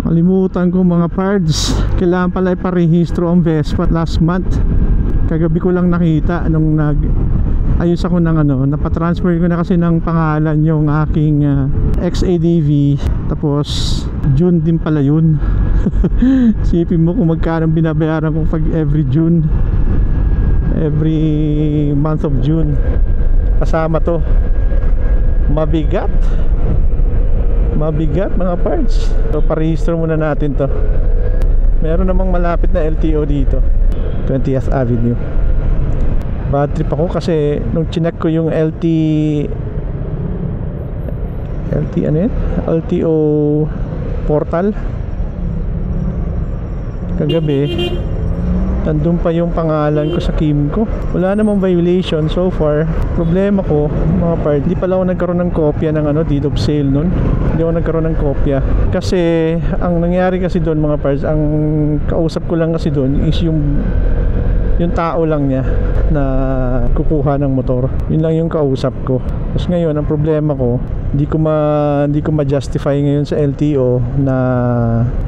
Kalimutan ko mga parts. Kailangan pala iparehistro ang Vespa last month. Kagabi ko lang nakita nung ayos ako ng napatransfer ko na kasi ng pangalan yung aking XADV. Tapos June din pala yun. Sipin mo kung magkano binabayaran ko pag every June, every month of June kasama to. Mabigat mga parts. So parehistro muna natin to. Meron namang malapit na LTO dito, 20th Avenue. Bad trip ako kasi nung chinek ko yung LTO portal kagabi, nandun pa yung pangalan ko sa KIM ko. Wala namang violation so far. Problema ko mga part, hindi pala ako nagkaroon ng kopya ng deed of sale nun. Hindi ako nagkaroon ng kopya kasi ang nangyari kasi doon mga parts, ang kausap ko lang kasi doon is yung tao lang niya na kukuha ng motor. Yun lang yung kausap ko. Tapos ngayon ang problema ko, hindi ko ma-justify ngayon sa LTO na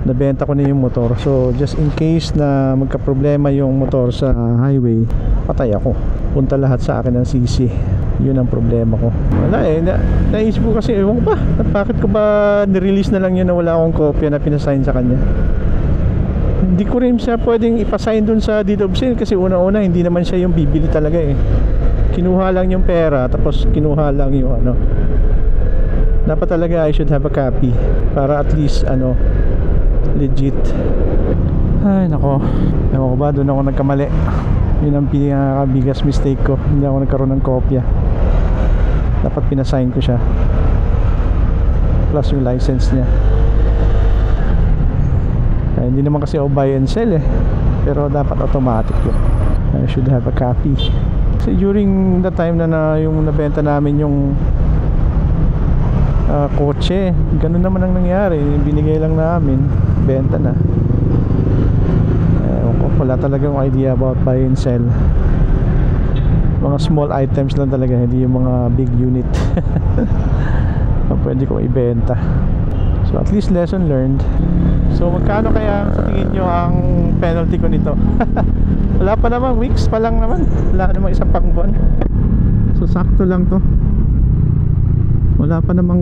nabenta ko na yung motor. So just in case na magka-problema yung motor sa highway, patay ako. Punta lahat sa akin ng CC. Yun ang problema ko. Wala naisip ko kasi, ewan ko ba, bakit ko ba nirelease na lang yun na wala akong kopya na pinasign sa kanya. Hindi ko rin siya pwedeng ipasign dun sa deed of sale kasi una-una hindi naman siya yung bibili talaga eh. Kinuha lang yung pera, tapos kinuha lang yung dapat talaga I should have a copy para at least legit. Ay nako, ewan ko ba, doon ako nagkamali. Yun ang pinakabigas mistake ko. Hindi ako nagkaroon ng kopya. Dapat pinasign ko siya plus yung license niya. Hindi naman kasi buy and sell eh, pero dapat automatic yun. I should have a copy. Kasi during the time na yung nabenta namin yung kotse, ganun naman ang nangyari. Binigay lang namin, benta na. Wala talagang idea about buy and sell. Mga small items lang talaga, hindi yung mga big unit. Pwede ko ibenta. So at least lesson learned. So magkano kaya sa tingin nyo ang penalty ko nito? Wala pa naman, weeks pa lang naman. Wala namang isang pang buwan. So sakto lang to. Wala pa namang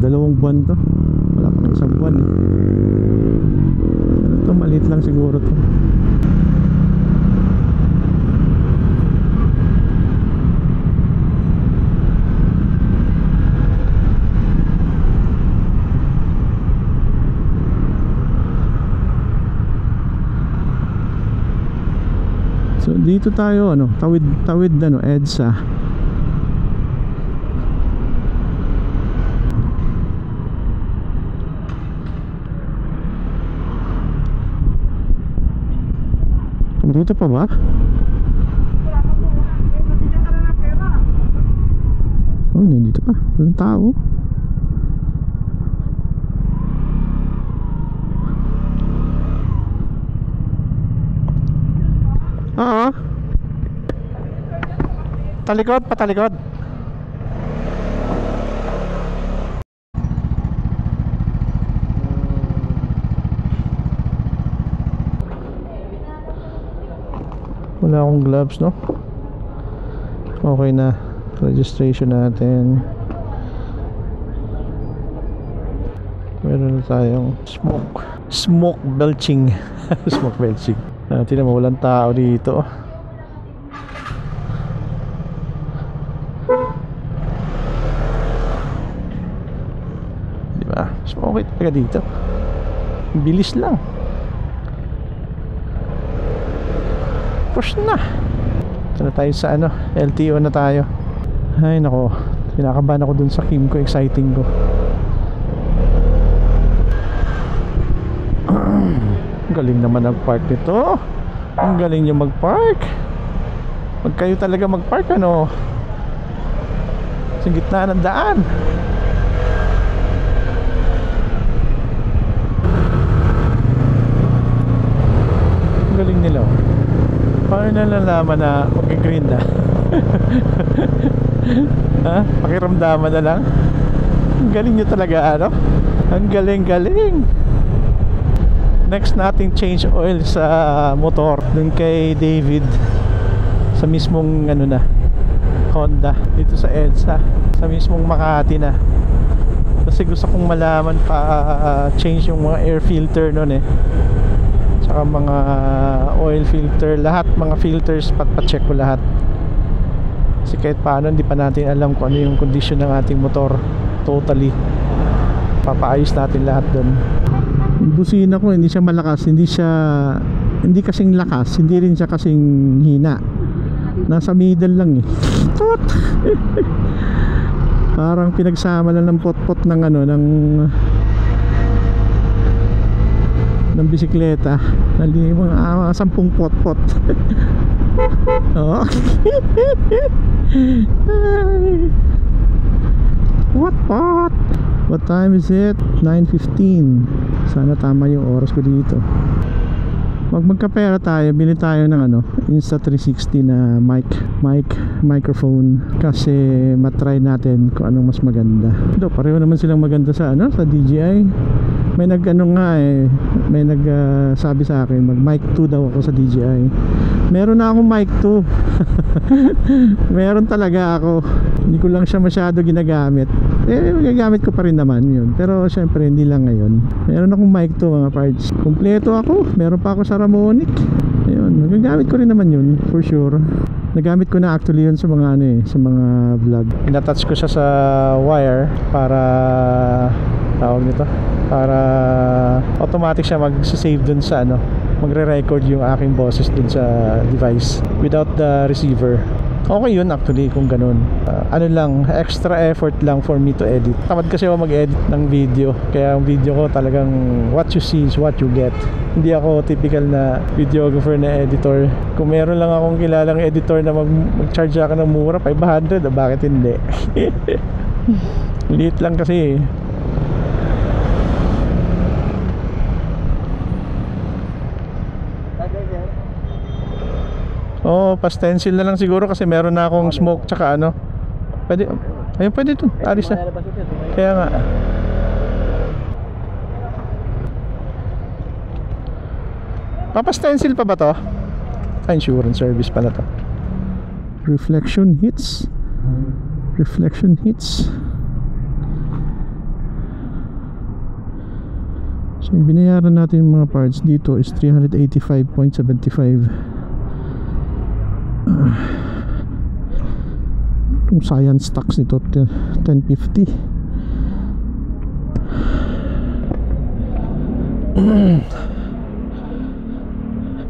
2 buwan to. Wala pa isang buwan. Ito maliit lang siguro to. So dito tayo tawid EDSA. Dito pa ba? Oh, nandito pa. Walang tao. Oo. Talikod, patalikod. Wala akong gloves, no? Okay na. Registration natin. Meron na tayong smoke belching. Smoke belching. Tingnan mo, walang tao dito. Diba? So okay talaga dito. Bilis lang. Push na. Ito na tayo sa LTO na tayo. Ay nako, kinakabahan ako dun sa KIM ko. Exciting ko. Galing naman ang park nito. Ang galing nyo mag-park. Pag kayo talaga mag-park sa gitna ng daan. Ang galing nila. Paano nalalaman na mag-green na? Ha? Pakiramdaman na lang. Ang galing nyo talaga Ang galing. Next nating change oil sa motor dun kay David sa mismong ano na Honda dito sa EDSA, sa mismong Makati na. Kasi gusto kong malaman pa change yung mga air filter nun saka mga oil filter, lahat mga filters pa-check ko lahat. Kasi kahit paano hindi pa natin alam kung ano yung condition ng ating motor totally. Papaayos natin lahat dun. Yung busina ko hindi siya malakas, hindi kasing lakas, hindi rin siya kasing hina. Nasa middle lang Tot! Parang pinagsama lang ng pot-pot ng ng bisikleta. Mga 10 pot-pot. Oh. What pot? What time is it? 9:15. Sana tama yung oras ko dito. Magkapera tayo, bili tayo ng Insta360 na microphone kasi matry natin kung anong mas maganda. Pareho naman silang maganda sa DJI. May may nagsabi sa akin mag mic 2 daw ako sa DJI. Meron na akong mic 2. Meron talaga ako. Hindi ko lang siya masyado ginagamit. Magagamit ko pa rin naman yun. Pero syempre hindi lang ngayon. Meron akong mic 2 mga parts. Kompleto ako. Meron pa ako sa Ramonic. Ayun, magagamit ko rin naman yun for sure. Nagamit ko na actually yun sa mga sa mga vlog. Inattach ko siya sa wire para tawag nito, para automatic siya mag-save dun sa magre-record yung aking boses dun sa device without the receiver. Okay yun actually kung ganun. Extra effort lang for me to edit. Tamad kasi ako mag-edit ng video. Kaya ang video ko talagang what you see is what you get. Hindi ako typical na videographer na editor. Kung meron lang akong kilalang editor na mag-charge ako ng mura, 500, bakit hindi? Liit lang kasi pa-stencil na lang siguro kasi meron na akong smoke tsaka pwede, ayun pwede ito, alis na kaya nga pa-stencil pa ba to? Insurance service pala to. Reflection hits. So binayaran natin yung mga parts dito is 385.75. Itong science tax nito 1050.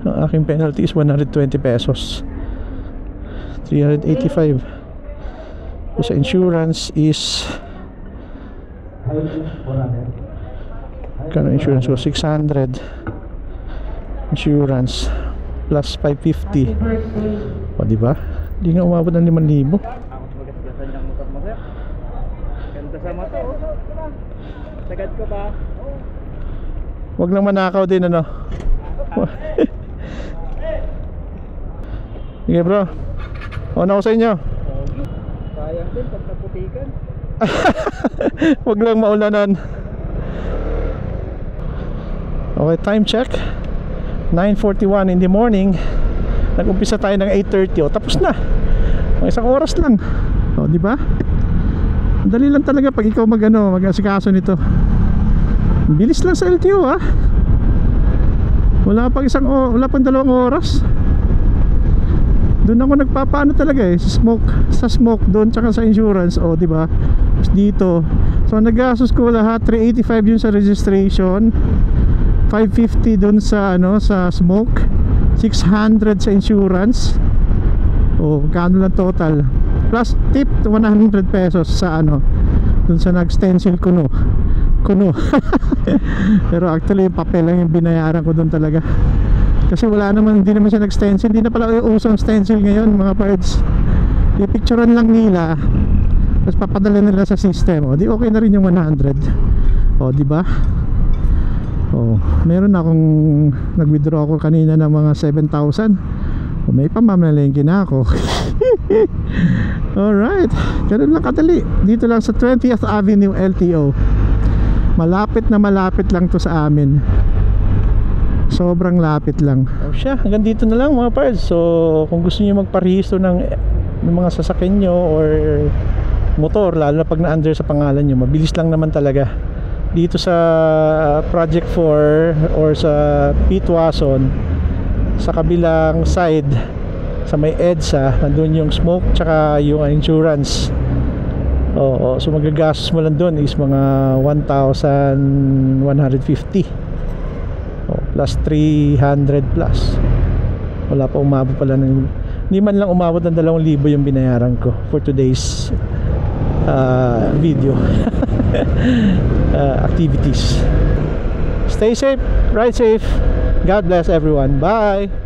Ang aking penalty is 120 pesos. 385. So sa insurance is kano insurance ko 600 insurance plus 550. O diba? Hindi nga umabot ng 5,000. Ganda sa mata. Sagad ko ba? Huwag lang manakaw din Sige bro. On ako sa inyo. Sayang din pag naputikan. Huwag lang maulanan. Okay, time check 9:41 in the morning. Nag-umpisa tayo ng 8:30. Tapos na. Isang oras lang. Di ba? Dali lang talaga pag ikaw mag-asikaso nito. Bilis lang sa LTO Wala pang 2 oras. Doon ako nagpapaano talaga sa smoke doon tsaka sa insurance di ba? Dito. So nagastos ko lahat 385 yun sa registration. 550 doon sa sa smoke. 600 sa insurance. Magkano lang total? Plus tip 100 pesos sa doon sa nag-stencil kuno. Pero actually yung papel lang yung binayaran ko doon talaga. Kasi hindi naman siya nag-stencil. Hindi na pala usong stencil ngayon mga parts. I-picturean lang nila tapos papadala nila sa system. Di okay na rin yung 100. Di ba? Meron akong nag-withdraw ako kanina ng mga 7,000. May pamamalengke na ako. Alright, ganun lang kadali. Dito lang sa 20th Avenue LTO. Malapit lang to sa amin. Sobrang lapit lang. O siya, hanggang dito na lang mga pards. So kung gusto niyo magparehistro ng mga sasakyan nyo or motor, lalo na pag na-under sa pangalan nyo, mabilis lang naman talaga. Dito sa Project 4 or sa Pitwason, sa kabilang side, sa may EDSA, nandun yung smoke tsaka yung insurance. Oo, so magagastos mo lang doon is mga 1,150 plus 300 plus. Wala pa umabot pala ng, hindi man lang umabot ng 2,000 yung binayaran ko for today's video. Activities. Stay safe, ride safe. God bless everyone. Bye.